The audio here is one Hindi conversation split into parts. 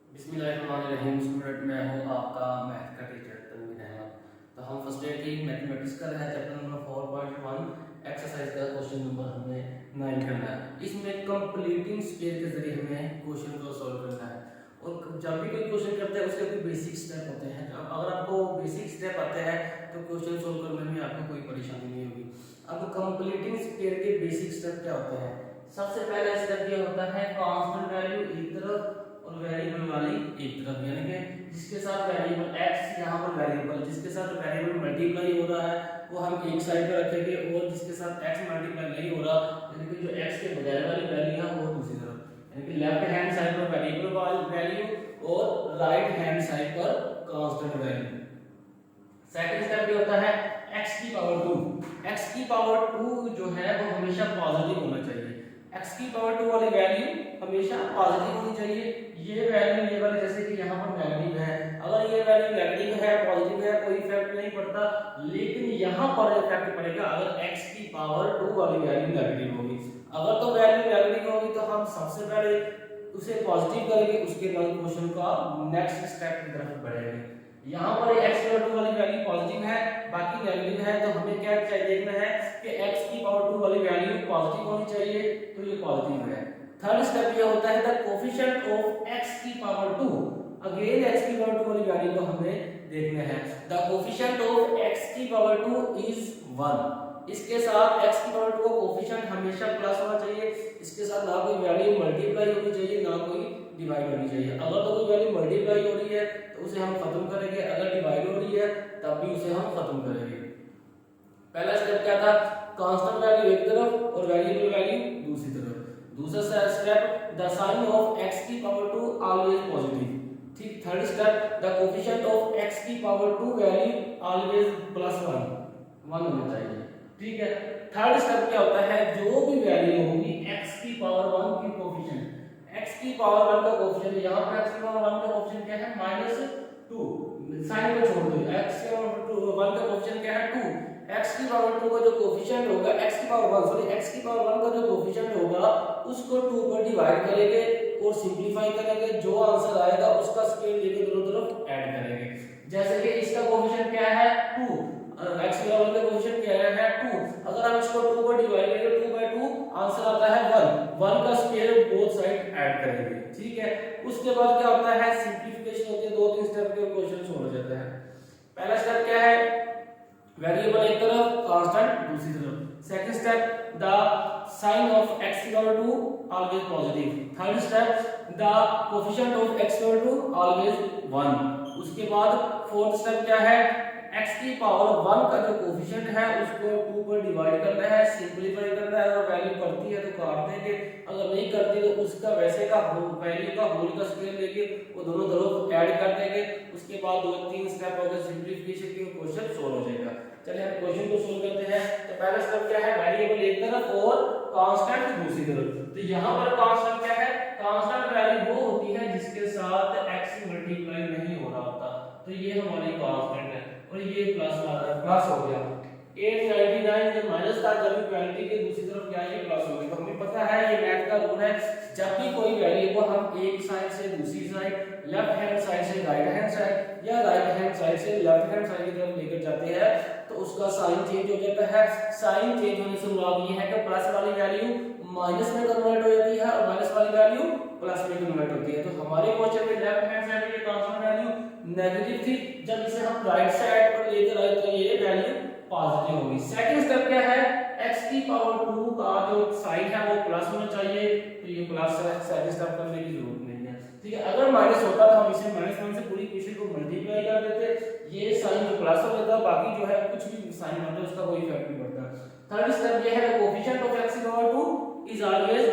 बिस्मिल्लाहिर्रहमानिर्रहीम। स्टूडेंट मैं हूँ आपका मैथ का टीचर तनवीर अहमद। तो हम फर्स्ट ईयर की मैथमेटिक्स का है चैप्टर नंबर 4.1 एक्सरसाइज का क्वेश्चन नंबर हमें 9 करना है। इसमें कंप्लीटिंग स्क्वायर के जरिए हमें क्वेश्चन को सॉल्व करना है। और जब भी कोई क्वेश्चन करते हैं उसके कुछ बेसिक स्टेप होते हैं। अगर आपको बेसिक स्टेप आते हैं तो क्वेश्चन सॉल्व करने में आपको कोई परेशानी नहीं होगी। अब कंप्लीटिंग स्क्वायर के बेसिक स्टेप क्या होते हैं? सबसे पहला स्टेप ये होता है कांस्टेंट वैल्यू एक तरफ और वेरिएबल वाली एक तरफ, यानी कि जिसके साथ वेरिएबल x यहाँ पर वेरिएबल जिसके साथ वेरिएबल मल्टीप्लाई हो रहा है वो हम एक साइड पे रखेंगे, और जिसके साथ x मल्टीप्लाई नहीं हो रहा यानी कि जो x के बजाय वाली वैल्यू है वो दूसरी तरफ, यानी कि लेफ्ट हैंड साइड पर वेरिएबल वाली वैल्यू और राइट हैंड साइड पर कांस्टेंट वैल्यू। सेकंड स्टेप ये होता है x की पावर 2। x की पावर 2 जो है वो हमेशा पॉजिटिव होना चाहिए। x की पावर 2 वाली वैल्यू हमेशा पॉजिटिव होनी चाहिए। ये वैल्यू ये वाली जैसे कि यहाँ पर नेगेटिव है, अगर ये वैल्यू नेगेटिव है पॉजिटिव है कोई इफेक्ट नहीं पड़ता, लेकिन यहाँ पर इफेक्ट पड़ेगा अगर x की पावर 2 वाली वैल्यू नेगेटिव होगी। अगर तो वैल्यू नेगेटिव होगी तो हम सबसे पहले उसे पॉजिटिव करेंगे, उसके बाद क्वेश्चन का नेक्स्ट स्टेप की तरफ बढ़ेंगे। यहाँ पर x की पावर 2 वाली वैल्यू पॉजिटिव है बाकी नेगेटिव है, तो हमें क्या चाहिए देखना है कि x की पावर 2 वाली वैल्यू पॉजिटिव होनी चाहिए, तो ये पॉजिटिव है। थर्ड स्टेप ये होता है द कोफिशिएंट ऑफ x की पावर 2। अगेन x की पावर 2 वाली वैल्यू को हमें देखना है। द कोफिशिएंट ऑफ x की पावर 2 इज 1। इसके साथ x की पावर 2 का कोफिशिएंट हमेशा प्लस होना चाहिए। इसके साथ ना कोई वैल्यू मल्टीप्लाई होनी चाहिए ना कोई डिवाइड होनी चाहिए। अगर तो कोई वैल्यू मल्टीप्लाई हो रही है तो उसे हम खत्म करेंगे, अगर डिवाइड हो रही है तब भी उसे हम खत्म करेंगे। पहला स्टेप क्या था? कांस्टेंट वैल्यू एक तरफ और वेरिएबल वैल्यू दूसरी तरफ। दूसरा step the sign of x की पावर 2 ऑलवेज पॉजिटिव। ठीक। Third step the coefficient of x की पावर 2 वैल्यू ऑलवेज प्लस 1 होना चाहिए। ठीक है। थर्ड स्टेप क्या होता है? जो भी वैल्यू होगी x की पावर 1 की कोफिशिएंट, x की पावर 1 का कोफिशिएंट, यहां पर x की पावर 1 का कोफिशिएंट क्या है? -2। साइन को छोड़ दो, x की पावर 1 का कोफिशिएंट क्या है? 2। x की पावर 2 का जो कोफिशिएंट होगा x की पावर 1 सॉरी x की पावर 1 का जो कोफिशिएंट होगा उसको 2 पर डिवाइड करेंगे और सिंपलीफाई करेंगे। जो आंसर आएगा उसका स्क्वायर लेके दोनों तरफ ऐड करेंगे। जैसे कि इसका कोफिशिएंट क्या है? 2। x की पावर 1 का कोफिशिएंट क्या है? 2। अगर हम इसको 2 पर डिवाइड करेंगे 2/2 आंसर आता है 1। 1 का स्क्वायर बोथ साइड ऐड करेंगे। ठीक है। उसके बाद क्या होता है? सिंपलीफिकेशन होती है। 2-3 स्टेप के क्वेश्चन सॉल्व हो जाता है। पहला स्टेप क्या है? वेरिएबल एक तरफ कांस्टेंट दूसरी तरफ। Second step the sign of x की power 2 always positive. Third step the coefficient of x power 2 always 1। उसके बाद फोर्थ स्टेप क्या है? x की पावर 1 का जो कोफिशिएंट है उसको 2 पर डिवाइड करना है, सिंपलीफाई करना है। अगर वैल्यू करती है तो काट देंगे, अगर नहीं करती तो उसका वैसे का वैल्यू का होल का स्क्वायर लेके वो दोनों तरफ ऐड कर देंगे। उसके बाद 2-3 स्टेप हो गए सिंपलीफिकेशन के, क्वेश्चन सॉल्व हो जाएगा। चलिए हम क्वेश्चन को सोल्व करते हैं। तो पहला स्टेप क्या है? वेरिएबल एक तरफ और कांस्टेंट दूसरी तरफ। तो यहाँ पर कांस्टेंट क्या है? कांस्टेंट वैल्यू वो होती है जिसके साथ x मल्टीप्लाई नहीं हो रहा होता, तो ये हमारी कांस्टेंट है और ये प्लस हो गया। 899 जो माइनस था जब इक्वालिटी के दूसरी तरफ क्या ये प्लस हो गया। तो हमें पता है ये मैथ का रूल है, जब भी कोई वैल्यू को हम एक साइड से दूसरी साइड, लेफ्ट हैंड साइड से राइट हैंड साइड या राइट हैंड साइड से लेफ्ट हैंड साइड की तरफ लेकर जाते हैं तो उसका साइन चेंज हो जाता है। साइन चेंज होने से मुराद ये है कि प्लस वाली वैल्यू माइनस में कन्वर्ट हो जाती है और माइनस वाली वैल्यू प्लस में कन्वर्ट होती है। तो हमारे क्वेश्चन में लेफ्ट हैंड साइड की कांस्टेंट वैल्यू नेगेटिव थी, जब इसे हम राइट साइड पर लेकर आए तो ये वैल्यू पॉजिटिव होगी। सेकंड स्टेप क्या है? x की पावर 2 का जो साइन है वो प्लस होना चाहिए, तो ये प्लस है, सेकंड स्टेप करने की जरूरत नहीं है। ठीक है। अगर माइनस होता तो हम इसे -1 से पूरी क्वेश्चन को मल्टीप्लाई कर देते, ये साइन जो प्लस हो जाता, बाकी जो है कुछ भी साइन बनता उसका कोई इफेक्ट नहीं पड़ता। थर्ड स्टेप ये है कोफिशिएंट ऑफ x की पावर 2 इज ऑलवेज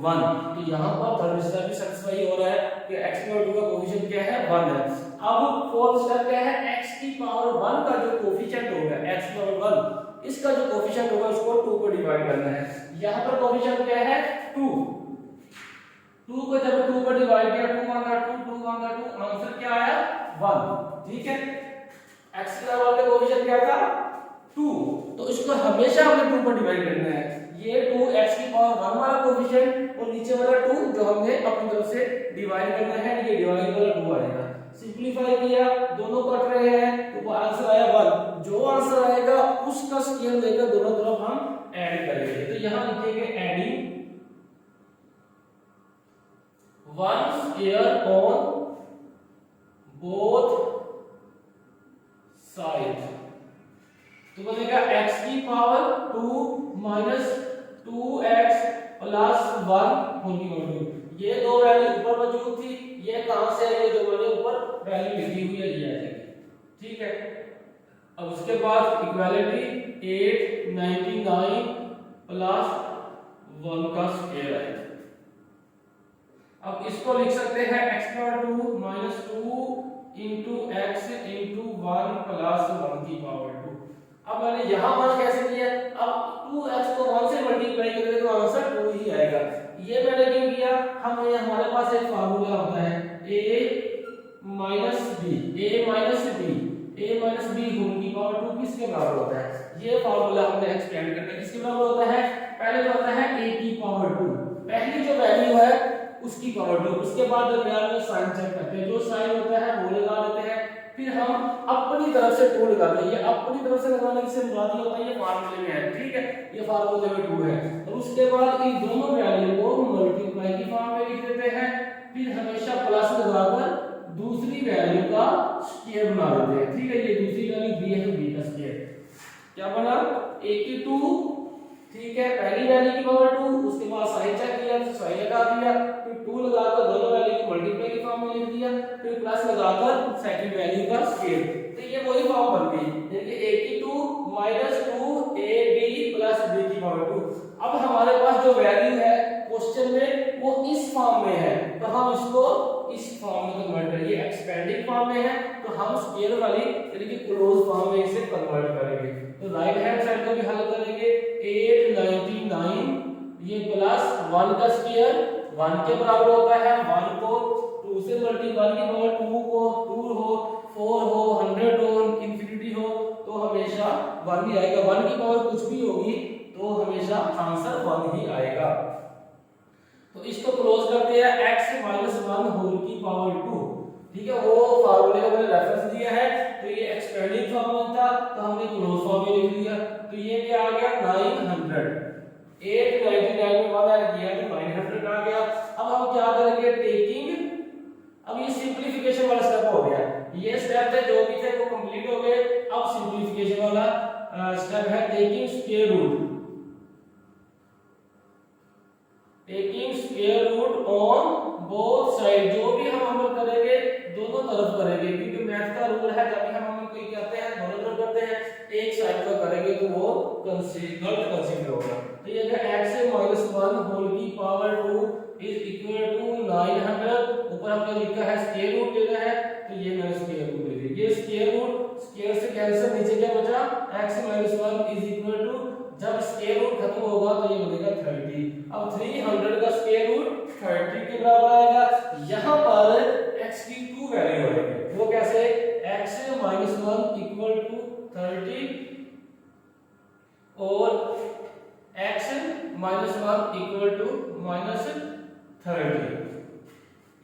1। तो यहां पर थर्ड स्टेप भी सैटिस्फाई हो रहा है कि x की पावर 2 का कोफिशिएंट क्या है? 1 है। अब फोर्थ स्टेप क्या है? x की पावर 1 का जो कोफिशिएंट होगा x की पावर 1 इसका जो कोफिशिएंट होगा उसको 2 को डिवाइड करना है। यहां पर कोफिशिएंट क्या है? 2। 2 को जब 2 पर डिवाइड किया 2 1 2 आंसर क्या आया? 1। ठीक है। x की पावर का कोफिशिएंट क्या था? 2। तो इसको हमेशा हमें 2 पर डिवाइड करना है। ये 2x की पावर 1 वाला कोफिशिएंट और नीचे वाला 2 जो हमने अपनी तरफ से डिवाइड करना है, ये डिवाइड वाला 2 आएगा। सिंपलीफाई किया, दोनों कट रहे हैं तो आंसर आया 1। जो आंसर आएगा उसका स्क्वायर लेकर दोनों तरफ हम ऐड करेंगे। तो यहां लिखेंगे adding 1 square on both side, तो बनेगा x की पावर 2 माइनस 2x प्लस 1 होगी मौजूद। ये दो वैल्यू ऊपर मौजूद थी, ये कहां से आई है, जो मैंने ऊपर वैल्यू लिखी हुई है ये आ जाएगी। ठीक है, अब उसके बाद इक्वालिटी 899 प्लस 1 का स्क्वायर आएगा। अब इसको लिख सकते हैं x power 2 minus 2 into x into 1 plus 1 की पावर 2। अब मैंने यहाँ मान कैसे दिया, अब 2x को 1 से मल्टीप्लाई करेंगे तो आंसर 2 ही आएगा। ये मैंने क्यों किया, हमें हमारे पास एक फार्मूला होता है a माइनस b होल की पावर 2 किसके बराबर होता है। ये फार्मूला हमने एक्सपेंड करना है, किसके बराबर होता है, पहले तो होता है a की पावर 2, पहली जो वैल्यू है उसकी पावर 2, उसके बाद दरमियान में साइन चेक करते हैं, जो साइन होता है वो लगा देते हैं, फिर हम अपनी तरफ से 2 लगाते हैं। ये अपनी तरफ से लगाने से मुराद ये होता है ये फार्मूले में है, ठीक है, ये फार्मूले में 2 है। और उसके बाद इन दोनों वैल्यू को मल्टीप्लाई की फॉर्म में लिख देते हैं, फिर हमेशा प्लस लगाकर दूसरी वैल्यू का स्क्वायर बना देते हैं। ठीक है, ये दूसरी वैल्यू b है, b का स्क्वायर क्या बना, a की 2, ठीक है, पहली वैल्यू की पावर 2, उसके बाद साइन चेक किया तो साइन लगा दिया, फिर 2 लगाकर दोनों वैल्यू को मल्टीप्लाई की फॉर्म में लिख दिया, फिर प्लस लगाकर सेकंड वैल्यू का स्क्वायर। तो ये वही फॉर्म बन गई, यानी a की 2 माइनस 2ab प्लस b की पावर 2। अब हमारे पास जो वैल्यू है क्वेश्चन में वो इस फॉर्म में है, तो हम इसको इस फॉर्म में कन्वर्ट करेंगे, एक्सपेंडिंग फॉर्म में है तो हम स्क्वायर वाली यानी कि क्लोज फॉर्म में इसे कन्वर्ट करेंगे। तो राइट हैंड साइड को भी हल करेंगे, 899 ये प्लस 1 का स्क्वायर 1 के बराबर होता है, 1 को 2 से मल्टीप्लाई की पावर 2 को 2 हो 4 हो 100 हो इंफिनिटी हो तो हमेशा 1 ही आएगा। 1 की पावर कुछ भी होगी तो हमेशा आंसर 1 ही आएगा। तो इसको क्लोज करते हैं, x माइनस 1 होल की पावर 2, ठीक है, वो फार्मूले का मैंने रेफरेंस दिया है, तो ये एक्सपेंडिंग फॉर्म में था तो हमने क्लोज फॉर्म में लिख लिया। तो ये क्या आ गया 900, 899 में 1 ऐड किया तो 900 आ गया। अब हम क्या करेंगे, टेकिंग, अब ये सिंपलीफिकेशन वाला स्टेप हो गया, ये स्टेप थे जो भी थे वो कंप्लीट हो गए। अब सिंपलीफिकेशन वाला स्टेप है taking square root, taking square root on both side, जो भी हम अमल करेंगे दोनों तरफ करेंगे, क्योंकि मैथ का रूल है जब भी हम अमल कोई करते हैं दोनों तरफ करते हैं, एक साइड का करेंगे तो वो गलत कंसीडर होगा। तो ये है x माइनस 1 होल की पावर 2 इज इक्वल टू 900, ऊपर हमने लिखा है स्क्वायर रूट लेना है तो ये मैंने स्क्वायर रूट ले लिया, ये स्क्वायर रूट स्क्वायर से कैंसिल, नीचे क्या बचा x minus 1 is equal to, जब स्क्वायर रूट खत्म होगा तो ये बनेगा 30। अब 300 का स्क्वायर रूट 30 के बराबर आएगा। यहां पर x की 2 वैल्यू आएगी, वो कैसे, x माइनस 1 इक्वल टू 30 और x minus 1 equal to minus 30,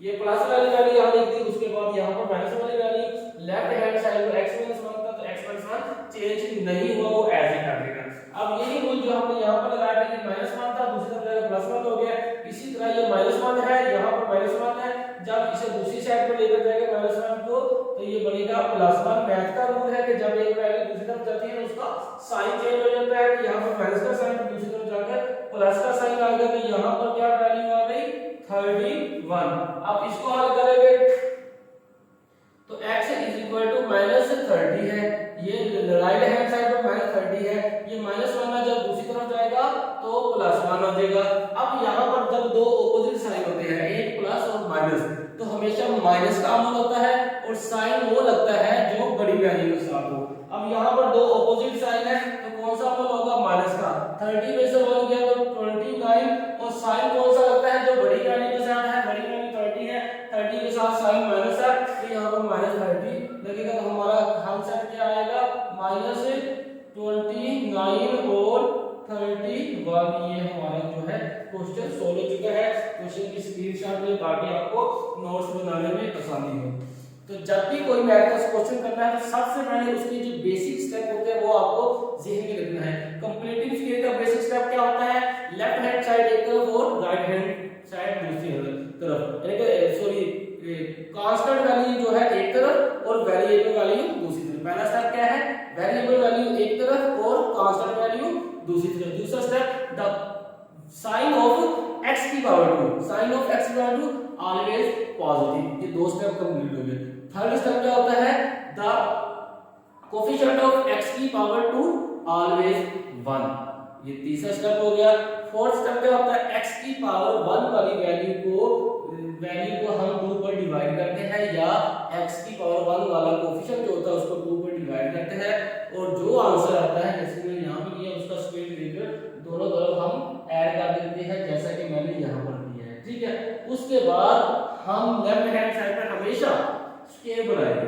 ये प्लस वाली वैल्यू यहां लिख दी, उसके बाद यहां पर माइनस वाली वैल्यू, लेफ्ट हैंड साइड पर x माइनस 1 था तो x माइनस 1 चेंज नहीं हुआ, वो ऐसे ही कर देगा। अब यही रूल जो हमने यहां पर लगाया था कि माइनस 1 था, दूसरी तरफ प्लस 1 हो गया, इसी तरह ये माइनस 1 है, यहां पर माइनस 1 है, जब इसे दूसरी साइड पर लेकर जाएंगे माइनस 1 को तो ये बनेगा प्लस 1। मैथ का रूल है कि जब एक वैल्यू दूसरी तरफ जाती है तो उसका साइन चेंज हो जाता है, कि यहां पर माइनस का साइन दूसरी तरफ जाकर प्लस का साइन आ गया, तो यहां पर क्या वैल्यू आ गई 31। अब इसको हल करेंगे तो x is equal to minus 30 है, ये राइट हैंड साइड पर माइनस 30 है, ये माइनस 1 है, जब दूसरी तरफ जाएगा तो प्लस 1 हो जाएगा। अब यहाँ पर जब दो ऑपोजिट साइन होते हैं, एक प्लस और माइनस, तो हमेशा माइनस का अमल होता है और साइन वो लगता है जो बड़ी वैल्यू के साथ हो। अब यहाँ पर दो ऑपोजिट साइन है तो कौन सा अमल होगा, माइनस का, 30 में से 1 गया तो 29, और साइन कौन सा लगता है जो बड़ी वैल्यू के साथ है, बड़ी वैल्यू 30 है, 30 के साथ साइन माइनस है तो यहाँ पर माइनस 30 लगेगा, तो हमारा आंसर क्या आएगा, माइनस 29 और 31 ये हमारा जो है क्वेश्चन सोल्व हो चुका है। क्वेश्चन की स्क्रीनशॉट ले ताकि आपको नोट्स बनाने में आसानी हो। तो जब भी कोई मैथ का क्वेश्चन करना है तो सबसे पहले उसके जो बेसिक स्टेप होते हैं वो आपको ज़हन में रखना है। कंप्लीटिंग स्केल का बेसिक स्टेप क्या होता है? लेफ्ट हैंड साइड एक तरफ और राइट हैंड साइड दूसरी तरफ, यानी कि सॉरी कांस्टेंट वैल्यू जो है एक तरफ और वेरिएबल वैल्यू दूसरी तरफ। पहला स्टेप क्या है? वेरिएबल वैल्यू एक तरफ और कांस्टेंट वैल्यू दूसरी तरफ। दूसरा step the sign of x की पावर 2, साइन ऑफ x की पावर 2 ऑलवेज पॉजिटिव। ये दो स्टेप कंप्लीट हो गए। थर्ड स्टेप क्या होता है? द कोएफिशिएंट ऑफ x की पावर 2 ऑलवेज 1, ये तीसरा स्टेप हो गया। फोर्थ स्टेप क्या होता है? x की पावर 1 वाली वैल्यू को हम 2 पर डिवाइड करते हैं या x की पावर 1 वाला कोएफिशिएंट जो होता है उसको 2 पर डिवाइड करते हैं और जो आंसर आता है जैसे मैंने यहां पे किया उसका स्क्वायर लेकर दोनों तरफ हम ऐड कर देते हैं जैसा कि मैंने यहां पर किया है। ठीक है, उसके बाद हम लेफ्ट हैंड साइड पर हमेशा स्केल बनाएंगे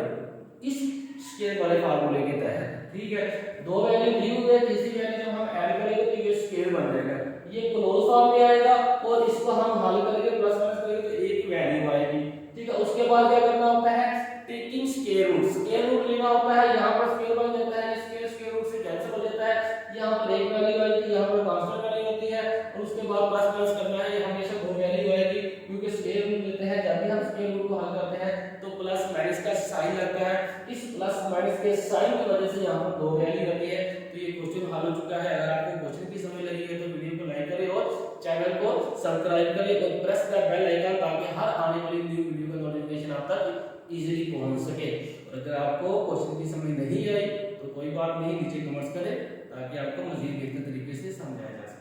इस स्केल वाले फार्मूले के तहत। ठीक है, दो वैल्यू दी हुई है, तीसरी वैल्यू जब हम ऐड करेंगे तो ये स्केल बन जाएगा, ये क्लोज फॉर्म में आएगा और इसको हम हल करेंगे प्लस माइनस करेंगे तो एक वैल्यू आएगी। ठीक है, उसके बाद क्या करना होता है? Taking square root, square root लेना होता है। यहां पर स्क्वायर बन जाता है, स्क्वायर रूट से कैंसिल हो जाता है। यहां पर एक वैल्यू आएगी, यहां पर कांस्टेंट वैल्यू होती है और उसके बाद प्लस माइनस करना है, ये हमेशा दो वैल्यू आएगी क्योंकि स्क्वायर रूट लेते हैं। जब भी हम स्क्वायर रूट को हल करते हैं तो प्लस माइनस का साइन लगता है, इस प्लस माइनस के साइन की वजह से यहां पर दो वैल्यू आती है। तो ये क्वेश्चन हल हो चुका है। अगर आपको क्वेश्चन की समझ लगी है तो वीडियो को लाइक करें और चैनल को सब्सक्राइब करें और प्रेस द बेल आइकन ताकि हर आने वाली न्यू वीडियो का नोटिफिकेशन आप तक इजीली पहुंच सके। और अगर आपको क्वेश्चन की समझ नहीं आई तो कोई बात नहीं, नीचे कमेंट्स करें ताकि आपको मजीद बेहतर तरीके से समझाया जा सके।